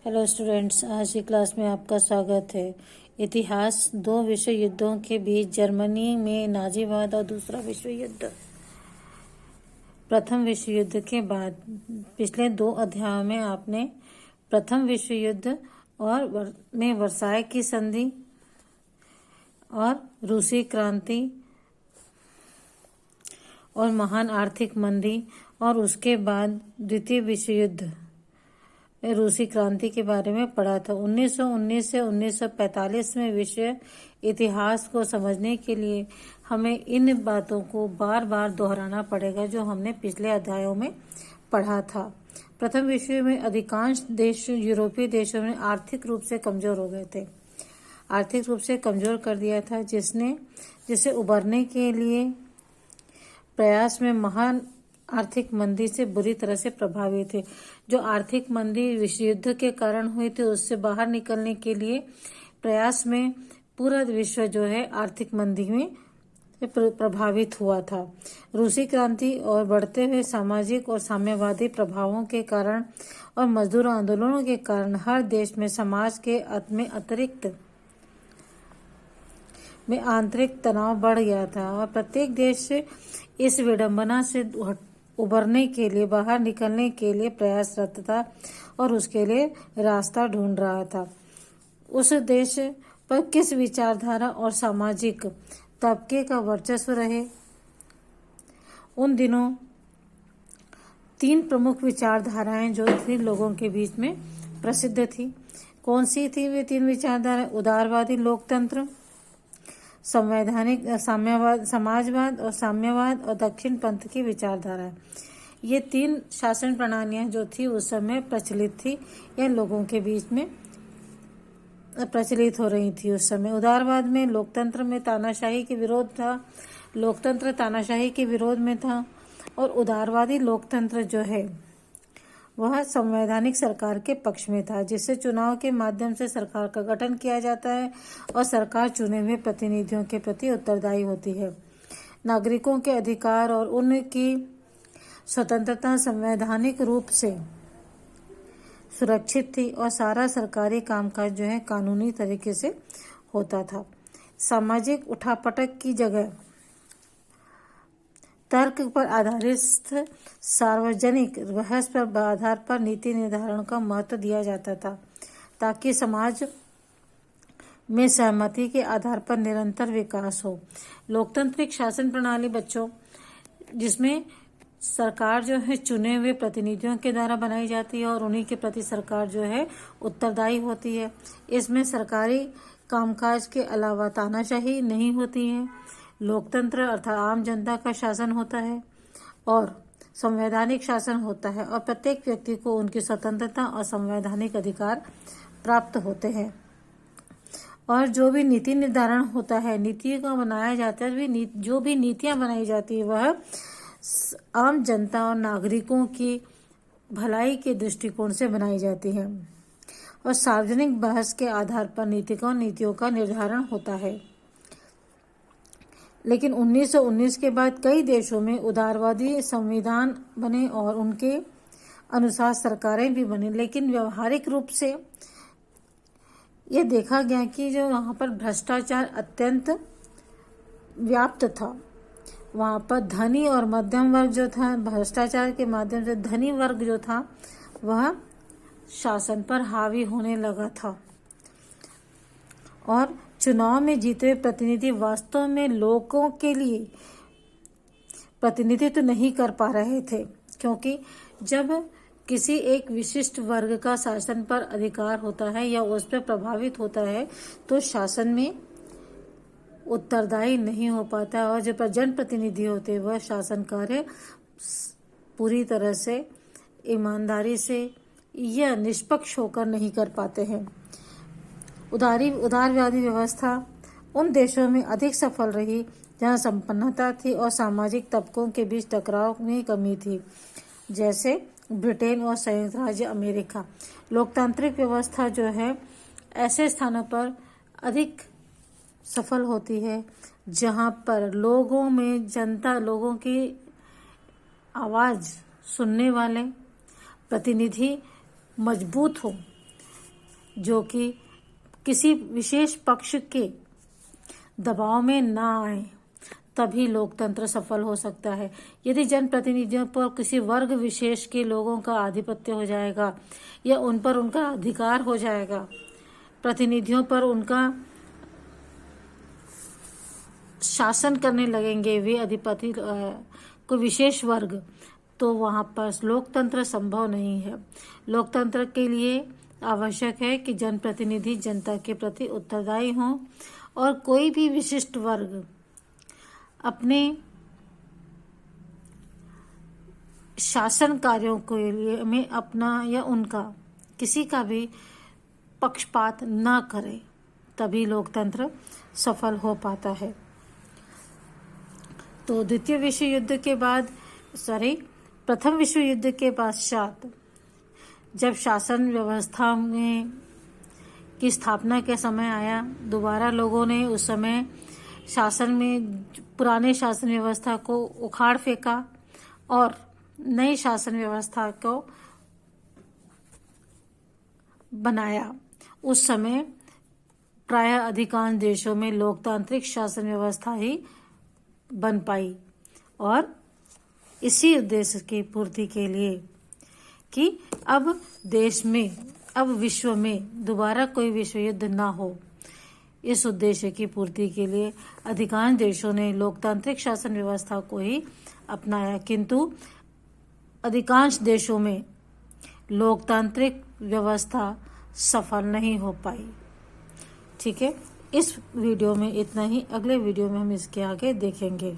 Hello students, आज की class में आपका स्वागत है। इतिहास, दो विश्व युद्धों के बीच जर्मनी में नाजीवाद और दूसरा विश्व युद्ध। प्रथम विश्व युद्ध के बाद पिछले दो अध्यायों में आपने प्रथम विश्व युद्ध और में वर्साय की संधि और रूसी क्रांति और महान आर्थिक मंदी और उसके बाद द्वितीय विश्व युद्ध रूसी क्रांति के बारे में पढ़ा था। 1919 से 1945 में विश्व इतिहास को समझने के लिए हमें इन बातों को बार बार दोहराना पड़ेगा जो हमने पिछले अध्यायों में पढ़ा था। प्रथम विश्व में अधिकांश देश यूरोपीय देशों में आर्थिक रूप से कमजोर हो गए थे, आर्थिक रूप से कमजोर कर दिया था, जिसे उबरने के लिए प्रयास में महान आर्थिक मंदी से बुरी तरह से प्रभावित थे। जो आर्थिक मंदी विश्व युद्ध के कारण हुई थी, उससे बाहर निकलने के लिए प्रयास में पूरा विश्व जो है आर्थिक मंदी में प्रभावित हुआ था। रूसी क्रांति और बढ़ते हुए सामाजिक और साम्यवादी प्रभावों के कारण और मजदूर आंदोलनों के कारण हर देश में समाज के में आंतरिक तनाव बढ़ गया था और प्रत्येक देश इस विडंबना से उबरने के लिए, बाहर निकलने के लिए प्रयासरत था और उसके लिए रास्ता ढूंढ रहा था। उस देश पर किस विचारधारा और सामाजिक तबके का वर्चस्व रहे। उन दिनों तीन प्रमुख विचारधाराएं जो थी लोगों के बीच में प्रसिद्ध थी। कौन सी थी वे तीन विचारधाराएं? उदारवादी लोकतंत्र, संवैधानिक समाजवाद और साम्यवाद और दक्षिण पंथ की विचारधारा। ये तीन शासन प्रणालियां जो थी उस समय प्रचलित थी या लोगों के बीच में प्रचलित हो रही थी उस समय। उदारवाद में लोकतंत्र में तानाशाही के विरोध था, लोकतंत्र तानाशाही के विरोध में था और उदारवादी लोकतंत्र जो है वह संवैधानिक सरकार के पक्ष में था, जिससे चुनाव के माध्यम से सरकार का गठन किया जाता है और सरकार चुने हुए प्रतिनिधियों के प्रति उत्तरदायी होती है। नागरिकों के अधिकार और उनकी स्वतंत्रता संवैधानिक रूप से सुरक्षित थी और सारा सरकारी कामकाज जो है कानूनी तरीके से होता था। सामाजिक उठापटक की जगह तर्क पर आधारित सार्वजनिक बहस पर आधार पर नीति निर्धारण का महत्व दिया जाता था, ताकि समाज में सहमति के आधार पर निरंतर विकास हो। लोकतांत्रिक शासन प्रणाली बच्चों, जिसमें सरकार जो है चुने हुए प्रतिनिधियों के द्वारा बनाई जाती है और उन्हीं के प्रति सरकार जो है उत्तरदायी होती है। इसमें सरकारी कामकाज के अलावा तानाशाही नहीं होती है। लोकतंत्र अर्थात आम जनता का शासन होता है और संवैधानिक शासन होता है और प्रत्येक व्यक्ति को उनकी स्वतंत्रता और संवैधानिक अधिकार प्राप्त होते हैं। और जो भी नीति निर्धारण होता है, नीति का बनाया जाता है, जो भी नीतियां बनाई जाती है वह आम जनता और नागरिकों की भलाई के दृष्टिकोण से बनाई जाती है और सार्वजनिक बहस के आधार पर नीतियों का निर्धारण होता है। लेकिन 1919 के बाद कई देशों में उदारवादी संविधान बने और उनके अनुसार सरकारें भी बनी, लेकिन व्यवहारिक रूप से यह देखा गया कि जो वहाँ पर भ्रष्टाचार अत्यंत व्याप्त था। वहाँ पर धनी और मध्यम वर्ग जो था, भ्रष्टाचार के माध्यम से धनी वर्ग जो था वह शासन पर हावी होने लगा था और चुनाव में जीते हुए प्रतिनिधि वास्तव में लोगों के लिए प्रतिनिधित्व नहीं कर पा रहे थे, क्योंकि जब किसी एक विशिष्ट वर्ग का शासन पर अधिकार होता है या उस पर प्रभावित होता है तो शासन में उत्तरदायी नहीं हो पाता और जो जनप्रतिनिधि होते हैं वह शासन कार्य पूरी तरह से ईमानदारी से या निष्पक्ष होकर नहीं कर पाते हैं। उदारवादी व्यवस्था उन देशों में अधिक सफल रही जहां संपन्नता थी और सामाजिक तबकों के बीच टकराव में कमी थी, जैसे ब्रिटेन और संयुक्त राज्य अमेरिका। लोकतांत्रिक व्यवस्था जो है ऐसे स्थानों पर अधिक सफल होती है जहां पर लोगों की आवाज सुनने वाले प्रतिनिधि मजबूत हो जो कि किसी विशेष पक्ष के दबाव में ना आए, तभी लोकतंत्र सफल हो सकता है। यदि जनप्रतिनिधियों पर किसी वर्ग विशेष के लोगों का आधिपत्य हो जाएगा या उन पर उनका अधिकार हो जाएगा, प्रतिनिधियों पर उनका शासन करने लगेंगे वे अधिपति को विशेष वर्ग, तो वहां पर लोकतंत्र संभव नहीं है। लोकतंत्र के लिए आवश्यक है कि जनप्रतिनिधि जनता के प्रति उत्तरदायी हों और कोई भी विशिष्ट वर्ग अपने शासन कार्यों के लिए में अपना या उनका किसी का भी पक्षपात न करे, तभी लोकतंत्र सफल हो पाता है। तो द्वितीय विश्व युद्ध के बाद प्रथम विश्व युद्ध के पश्चात जब शासन व्यवस्था में की स्थापना के समय आया, दोबारा लोगों ने उस समय शासन में पुराने शासन व्यवस्था को उखाड़ फेंका और नई शासन व्यवस्था को बनाया। उस समय प्रायः अधिकांश देशों में लोकतांत्रिक शासन व्यवस्था ही बन पाई और इसी उद्देश्य की पूर्ति के लिए कि अब विश्व में दोबारा कोई विश्व युद्ध ना हो, इस उद्देश्य की पूर्ति के लिए अधिकांश देशों ने लोकतांत्रिक शासन व्यवस्था को ही अपनाया, किंतु अधिकांश देशों में लोकतांत्रिक व्यवस्था सफल नहीं हो पाई। ठीक है, इस वीडियो में इतना ही। अगले वीडियो में हम इसके आगे देखेंगे।